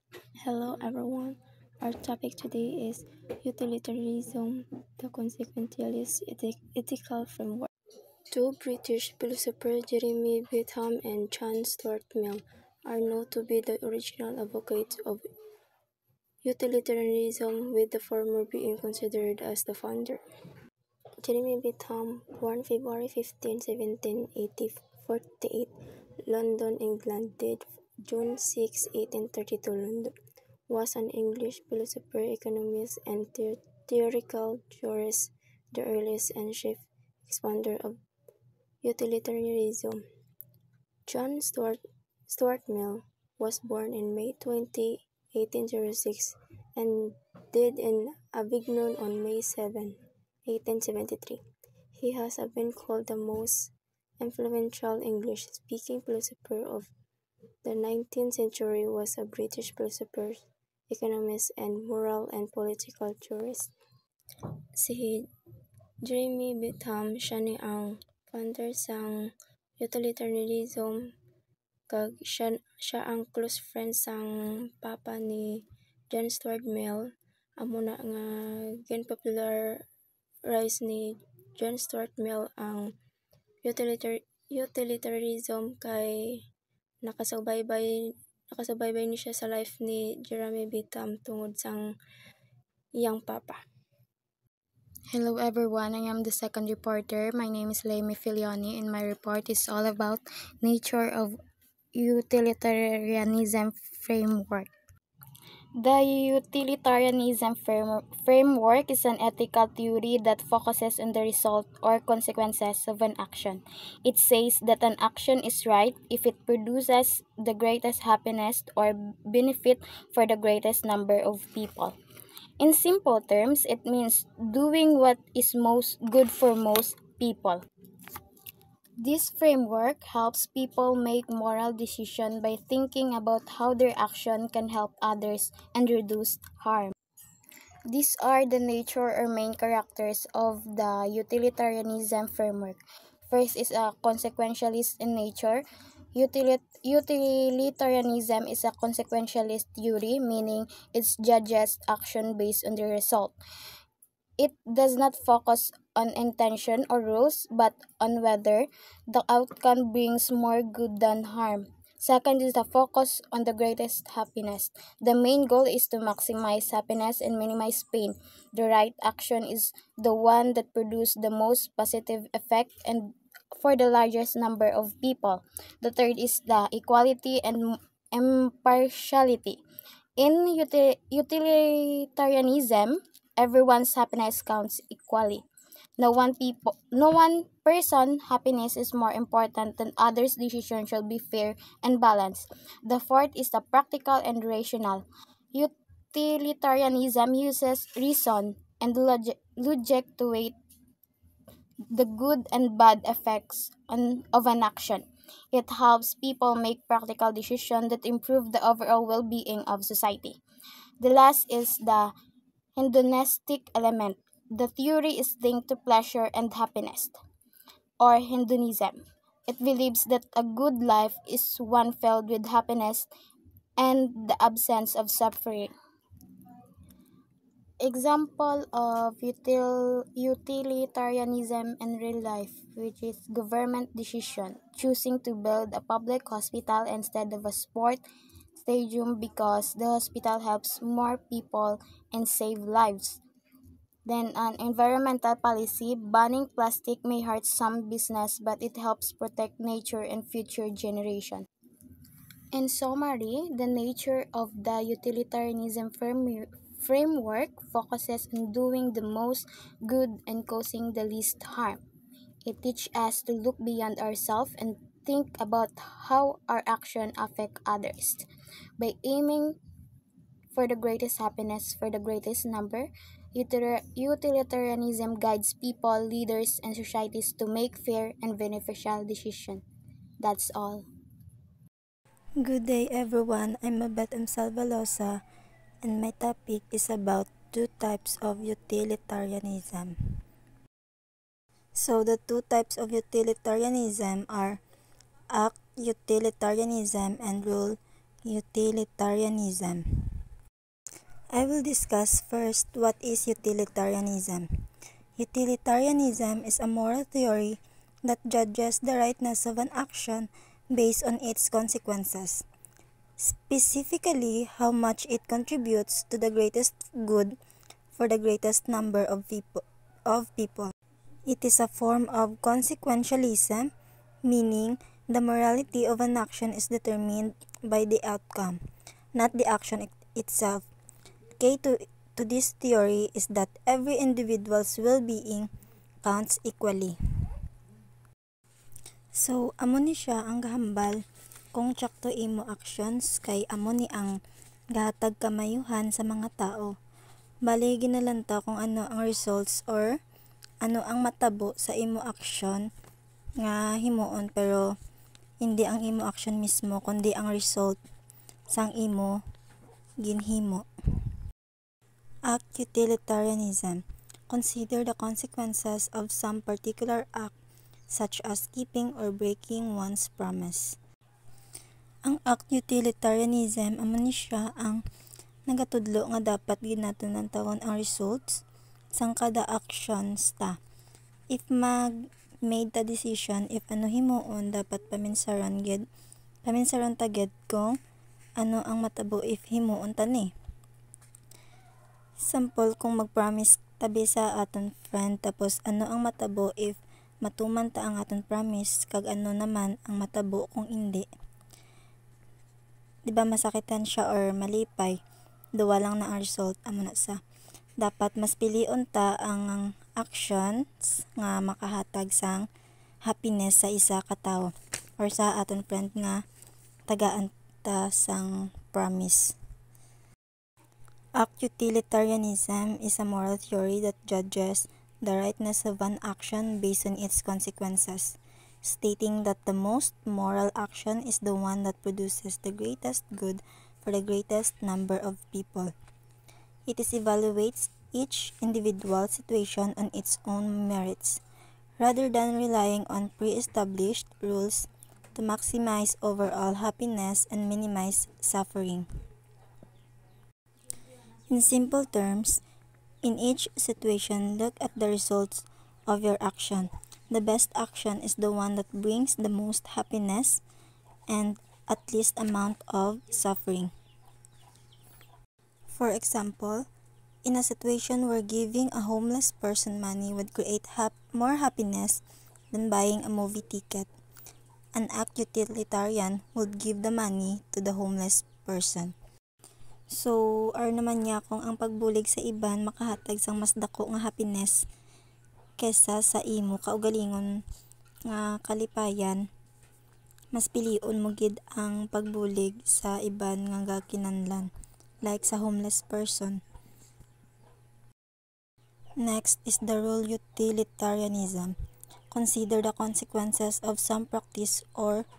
Hello everyone. Our topic today is utilitarianism, the consequentialist ethical framework. Two British philosophers, Jeremy Bentham and John Stuart Mill, are known to be the original advocates of utilitarianism, with the former being considered as the founder. Jeremy Bentham, born February 15, 1748, London, England, died June 6, 1832, London, was an English philosopher, economist, and theoretical jurist, the earliest and chief expounder of utilitarianism. John Stuart Mill was born in May 20, 1806, and died in Avignon on May 7, 1873. He has been called the most influential English-speaking philosopher of the 19th century. Was a British philosopher, economist, and moral and political jurist. Si Jeremy Bentham siya ni ang founder sang utilitarianism, kag siya ang close friend sang papa ni John Stuart Mill. Amo na nga gin-popularize ni John Stuart Mill ang utilitarianism, kay nakasubaybay ni siya sa life ni Jeremy Bentham tungod sang iyang papa. Hello everyone, I am the second reporter. My name is Laimi Filioni and my report is all about nature of utilitarianism framework. The utilitarianism framework is an ethical theory that focuses on the result or consequences of an action. It says that an action is right if it produces the greatest happiness or benefit for the greatest number of people. In simple terms, it means doing what is most good for most people. This framework helps people make moral decisions by thinking about how their action can help others and reduce harm. These are the nature or main characters of the utilitarianism framework. First is a consequentialist in nature. Utilitarianism is a consequentialist theory, meaning it judges action based on the result. It does not focus on intention or rules, but on whether the outcome brings more good than harm. Second is the focus on the greatest happiness. The main goal is to maximize happiness and minimize pain. The right action is the one that produces the most positive effect and for the largest number of people. The third is the equality and impartiality. In utilitarianism, everyone's happiness counts equally. No one person happiness is more important than others' decision should be fair and balanced. The fourth is the practical and rational. Utilitarianism uses reason and logic to weigh the good and bad effects of an action. It helps people make practical decisions that improve the overall well-being of society. The last is the hedonistic element. The theory is linked to pleasure and happiness, or hedonism. It believes that a good life is one filled with happiness and the absence of suffering. Example of utilitarianism in real life, which is government decision, choosing to build a public hospital instead of a sport stadium because the hospital helps more people and save lives. Then an environmental policy, banning plastic may hurt some business, but it helps protect nature and future generations. In summary, the nature of the utilitarianism framework focuses on doing the most good and causing the least harm. It teaches us to look beyond ourselves and think about how our actions affect others. By aiming for the greatest happiness for the greatest number, utilitarianism guides people, leaders, and societies to make fair and beneficial decisions. That's all. Good day everyone, I'm Mabet M. Salvalosa and my topic is about two types of utilitarianism. So the two types of utilitarianism are act utilitarianism and rule utilitarianism. I will discuss first what is utilitarianism. Utilitarianism is a moral theory that judges the rightness of an action based on its consequences, specifically how much it contributes to the greatest good for the greatest number of people. It is a form of consequentialism, meaning the morality of an action is determined by the outcome, not the action itself. Key to this theory is that every individual's well-being counts equally. So, amo ni siya ang gahambal kung tsakto imo actions kay amo ni ang gahatag kamayuhan sa mga tao. Bali ginalanta kung ano ang results or ano ang matabo sa imo action nga himuon, pero hindi ang imo action mismo kundi ang result sang imo ginhimo. Act utilitarianism. Consider the consequences of some particular act such as keeping or breaking one's promise. Ang act utilitarianism amo ni siya ang nagatudlo nga dapat ginatunantawon ang results sang kada actions ta. If made ta decision if ano himuon, dapat paminsaron ta gid kung ano ang matabo if himuon ta ni. Sample, kung mag-promise tabi sa aton friend tapos ano ang matabo if matuman ta ang aton promise kag ano naman ang matabo kung hindi. Diba masakitan siya or malipay, duwa lang na ang result amo na sa. Dapat mas pilion ta ang actions nga makahatag sang happiness sa isa ka tawo or sa aton friend nga tagaan ta sang promise. Act utilitarianism is a moral theory that judges the rightness of an action based on its consequences, stating that the most moral action is the one that produces the greatest good for the greatest number of people. It evaluates each individual situation on its own merits, rather than relying on pre-established rules to maximize overall happiness and minimize suffering. In simple terms, in each situation, look at the results of your action. The best action is the one that brings the most happiness and at least amount of suffering. For example, in a situation where giving a homeless person money would create more happiness than buying a movie ticket, an act utilitarian would give the money to the homeless person. So, naman niya kung ang pagbulig sa iban makahatag sang mas dako nga happiness kesa sa imo kaugalingon nga kalipayan, mas pilion mo gid ang pagbulig sa iban nga gakinahanglan, like sa homeless person. Next is the rule utilitarianism. Consider the consequences of some practice or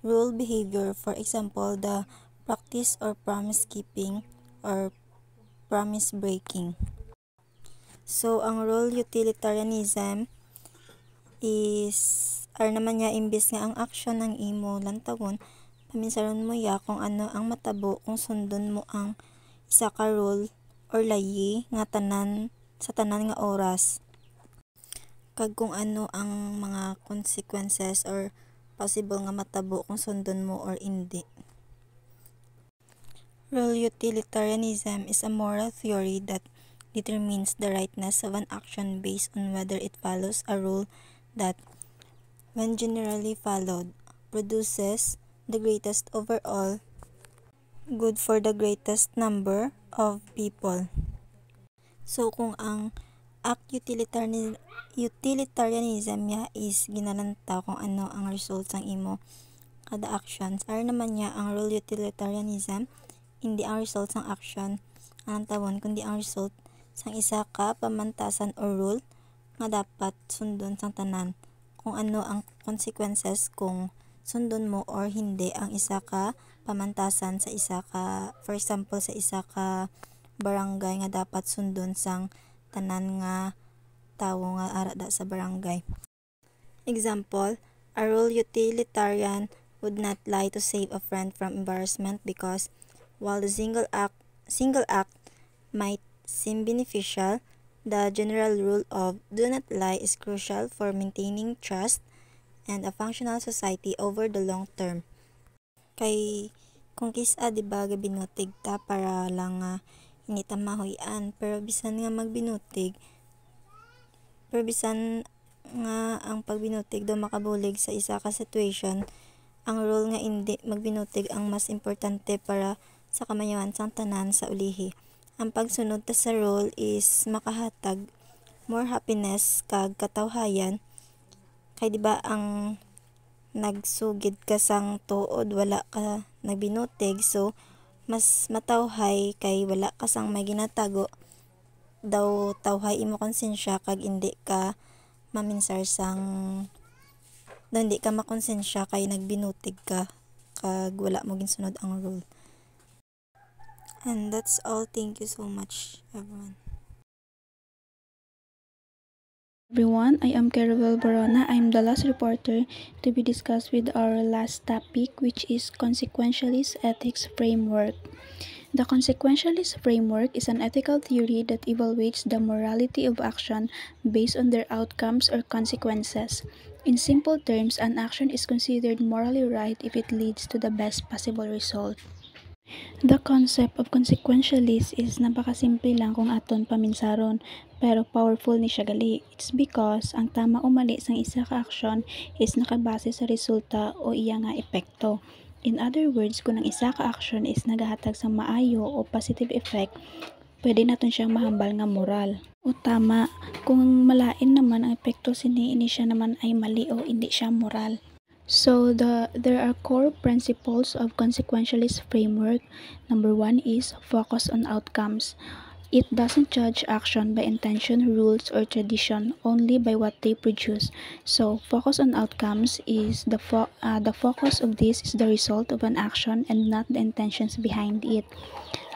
rule behavior, for example, the practice or promise keeping or promise breaking. So, ang rule utilitarianism is naman niya imbis nga ang action ng imo lantawon, paminsaron mo ya kung ano ang matabo kung sundon mo ang isa ka rule or layi nga sa tanan nga oras, kag kung ano ang mga consequences or possible nga matabo kung sundon mo or hindi. Rule utilitarianism is a moral theory that determines the rightness of an action based on whether it follows a rule that, when generally followed, produces the greatest overall good for the greatest number of people. So, kung ang act utilitarianism niya is ginalanta kung ano ang results ng imo kada actions, naman niya ang rule utilitarianism hindi ang result ng action ang tawon kundi ang result sang isa ka pamantasan or rule nga dapat sundon sang tanan, kung ano ang consequences kung sundon mo or hindi ang isa ka pamantasan sa isa ka, for example sa isa ka barangay nga dapat sundon sang tanan nga tawo nga arada sa barangay. Example, a rule utilitarian would not lie to save a friend from embarrassment because while the single act might seem beneficial, the general rule of do not lie is crucial for maintaining trust and a functional society over the long term. Kay kung kisa di ba gabinutig ta para lang hindi ta mahuyan, pero bisan nga ang pagbinutig daw makabulig sa isa ka situation, ang role nga hindi magbinutig ang mas importante para sa kamayohan sang tanan sa ulihi. Ang pagsunod ta sa role is makahatag more happiness kag katawhayan, kay di ba ang nagsugid ka sang tuod wala ka nagbinutig, so mas matawhay kay wala ka sang may ginatago, daw tawhay imo konsensya kag hindi ka maminsar sang daw hindi ka makonsensya kay nagbinutig ka kag wala mo ginsunod ang rule. And that's all. Thank you so much, everyone. Everyone, I am Carabel Barona. I am the last reporter to be discussed with our last topic, which is Consequentialist Ethics Framework. The consequentialist framework is an ethical theory that evaluates the morality of action based on their outcomes or consequences. In simple terms, an action is considered morally right if it leads to the best possible result. The concept of consequentialist is napakasimple lang kung aton paminsaron, pero powerful ni siya gali. It's because ang tama o mali sang isa ka aksyon is nakabase sa resulta o iya nga epekto. In other words, kung ang isa ka action is nagahatag sa maayo o positive effect, pwede naton siyang mahambal nga moral o tama. Kung malain naman ang epekto sini siya naman ay mali o hindi siya moral. So there are core principles of consequentialist framework. Number 1 is focus on outcomes. It doesn't judge action by intention, rules, or tradition, only by what they produce. So focus on outcomes is the focus of this is the result of an action and not the intentions behind it.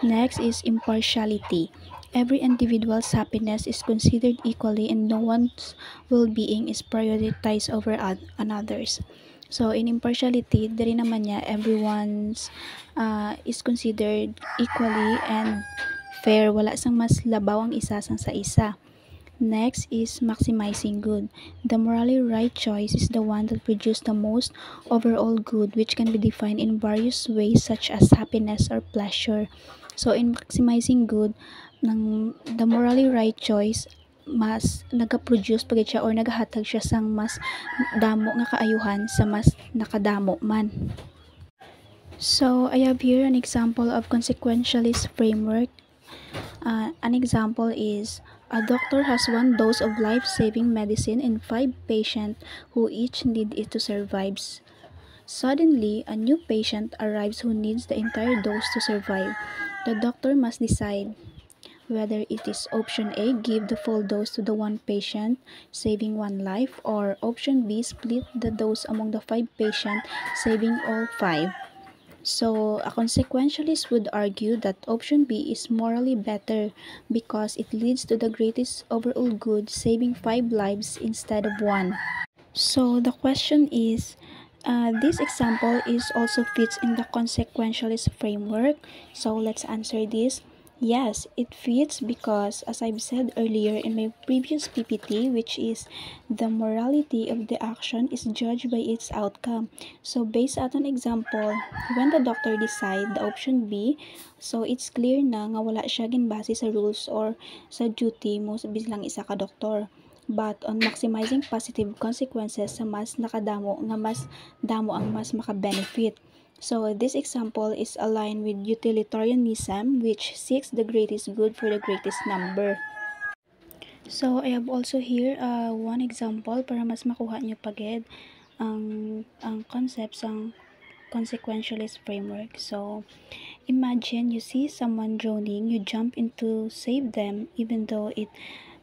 Next is impartiality. Every individual's happiness is considered equally and no one's well-being is prioritized over another's. So in impartiality, diri naman niya everyone's is considered equally and fair, wala sang mas labaw ang isa sang sa isa. Next is maximizing good. The morally right choice is the one that produces the most overall good, which can be defined in various ways such as happiness or pleasure. So in maximizing good, the morally right choice mas nagaproduce pagid siya or nagahatag siya sang mas damo nga kaayuhan sa mas nakadamo man. So I have here an example of consequentialist framework. An example is a doctor has one dose of life-saving medicine and 5 patients who each need it to survive. Suddenly, a new patient arrives who needs the entire dose to survive. The doctor must decide whether it is option A, give the full dose to the one patient, saving one life, or option B, split the dose among the 5 patients, saving all 5. So, a consequentialist would argue that option B is morally better because it leads to the greatest overall good, saving 5 lives instead of 1. So, the question is, this example is also fits in the consequentialist framework. So, let's answer this. Yes, it fits because, as I've said earlier in my previous PPT, which is the morality of the action is judged by its outcome. So based on an example, when the doctor decide the option B, so it's clear na nga wala siya ginbase sa rules or sa duty mo sa bilang isa ka doktor, but on maximizing positive consequences sa mas nakadamo nga mas damo ang mas maka-benefit. So this example is aligned with utilitarianism, which seeks the greatest good for the greatest number. So I have also here one example para mas makuha nyo pagid ang concepts ng consequentialist framework. So imagine you see someone drowning, you jump in to save them even though it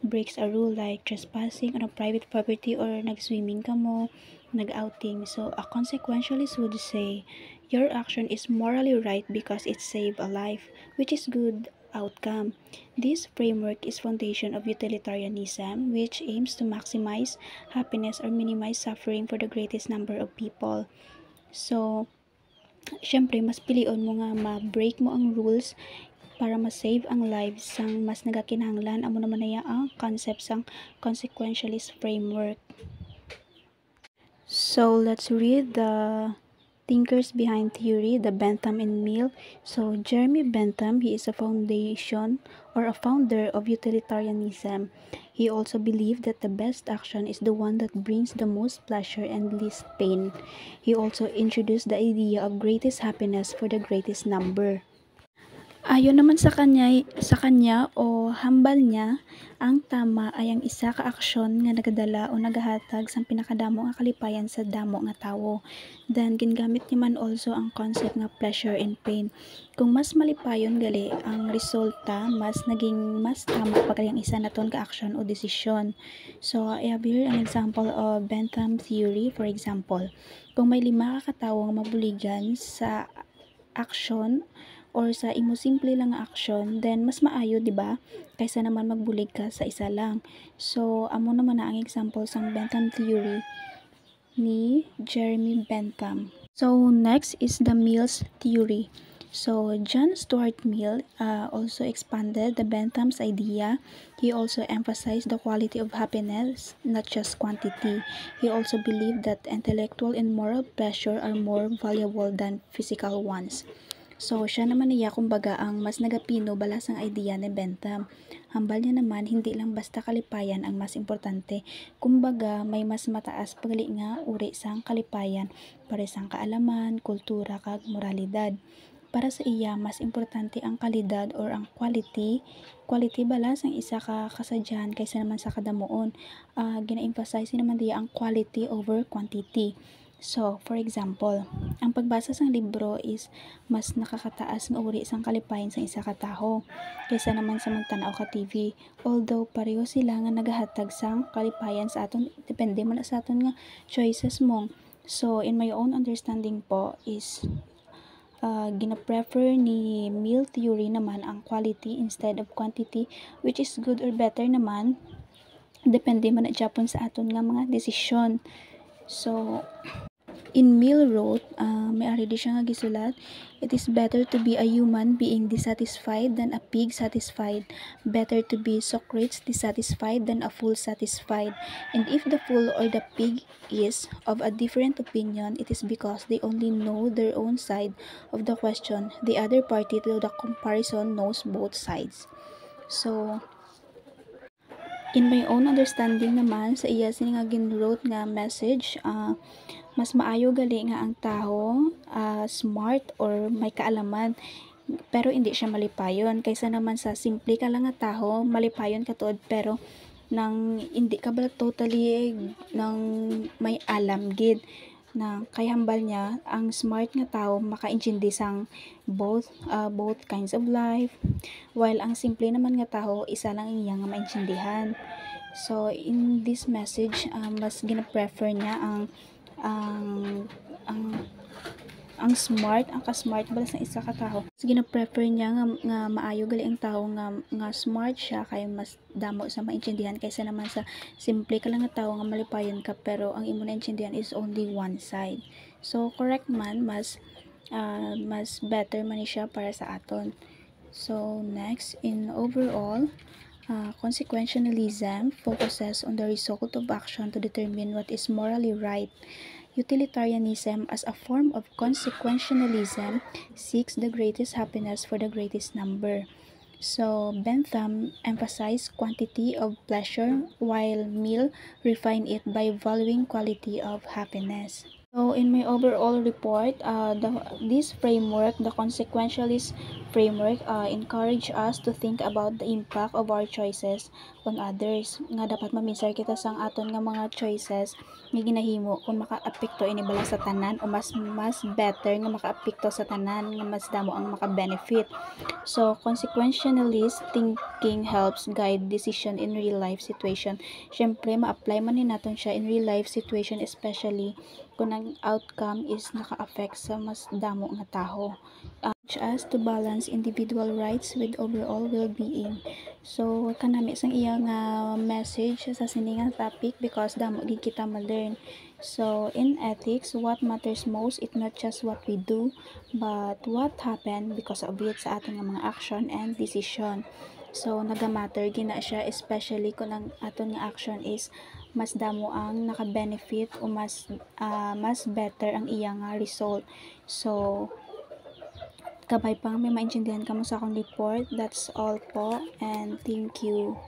breaks a rule like trespassing on a private property or nag-swimming ka mo, nag-outing. So a consequentialist would say your action is morally right because it saved a life, which is good outcome. This framework is foundation of utilitarianism, which aims to maximize happiness or minimize suffering for the greatest number of people. So syempre mas pilion mo nga ma-break mo ang rules para ma-save ang lives sang mas nagakinahanglan. Amo naman na ang concept sang consequentialist framework. So let's read the thinkers behind theory, the Bentham and Mill. So Jeremy Bentham, he is a founder of utilitarianism. He also believed that the best action is the one that brings the most pleasure and least pain. He also introduced the idea of greatest happiness for the greatest number. Ayon naman sa kanya o hambal niya, ang tama ay ang isa ka aksyon nga nagadala o nagahatag sa pinakadamo nga kalipayan sa damo nga tawo. Then gingamit niya man also ang concept nga pleasure and pain. Kung mas malipayon gali ang resulta, mas tama pa gali ang isa naton ka aksyon o desisyon. So I have here an example of Bentham theory. For example, kung may 5 ka katawo nga mabuligan sa aksyon or sa imo simple lang nga action, then mas maayo, di ba? Kaysa naman magbulig ka sa isa lang. So, amo naman na ang example sang Bentham theory ni Jeremy Bentham. So, next is the Mill's theory. So, John Stuart Mill also expanded the Bentham's idea. He also emphasized the quality of happiness, not just quantity. He also believed that intellectual and moral pleasure are more valuable than physical ones. So, siya naman niya kumbaga ang mas nagapino balas ang idea ni Bentham. Hambal niya naman, hindi lang basta kalipayan ang mas importante. Kumbaga, may mas mataas pagali nga uri sang kalipayan para sang kaalaman, kultura, kag moralidad. Para sa iya, mas importante ang kalidad or ang quality balas ang isa ka kasadyan kaysa naman sa kadamuon. Gina-emphasize naman diya ang quality over quantity. So, for example, ang pagbasa sang libro is mas nakakataas nga uri sang kalipayan sa isa ka taho kaysa naman sa magtanaw ka TV. Although pareho sila nga nagahatag sang kalipayan sa aton, depende man sa aton nga choices mo. So, in my own understanding po is gina-prefer ni Mill theory naman ang quality instead of quantity, which is good or better naman. Depende man na Japon sa aton nga mga desisyon. So, in Mill wrote, may ari di siya nga gisulat, it is better to be a human being dissatisfied than a pig satisfied. Better to be Socrates dissatisfied than a fool satisfied. And if the fool or the pig is of a different opinion, it is because they only know their own side of the question. The other party to the comparison knows both sides. So, in my own understanding naman, sa iya sini nga ginwrote nga message, mas maayo gali nga ang taho smart or may kaalaman pero hindi siya malipayon kaysa naman sa simple ka lang nga taho malipayon ka tuod pero nang hindi ka bala totally nang may alam gid na kay hambal niya ang smart nga tawo makaintindi sang both kinds of life, while ang simple naman nga taho isa lang iya nga maintindihan. So in this message, mas gina-prefer niya ang smart, ang ka-smart balas ng isa ka taho. Mas gina-prefer niya nga maayo gali ang taho nga smart siya kay mas damo sa maintindihan kaysa naman sa simple ka lang nga taho nga malipayon ka pero ang imo naintindihan is only one side. So correct man, mas better man siya para sa aton. So next, in overall, consequentialism focuses on the result of action to determine what is morally right. Utilitarianism, as a form of consequentialism, seeks the greatest happiness for the greatest number. So, Bentham emphasized quantity of pleasure, while Mill refined it by valuing quality of happiness. So, in my overall report, this framework, the consequentialist framework, encourage us to think about the impact of our choices on others. Nga dapat maminsar kita sang aton nga mga choices nga ginahimo kung maka-apekto ini bala sa tanan o mas better nga maka-apekto sa tanan nga mas damo ang maka-benefit. So, consequentialist thinking helps guide decision in real life situation. Syempre, ma-apply man ni naton siya in real life situation, especially kung ang outcome is naka-affect sa mas damo nga taho. us to balance individual rights with overall well-being. So kanami sang iyang message sa siningang topic because damo gid kita ma-learn. So in ethics, what matters most is not just what we do, but what happened because of it sa aton nga mga action and decision. So naga-matter gina siya, especially kung ang aton nga action is mas damo ang naka-benefit o mas better ang iyang result. So kabay pang may maintindihan ka mo sa akong report. That's all po, and thank you.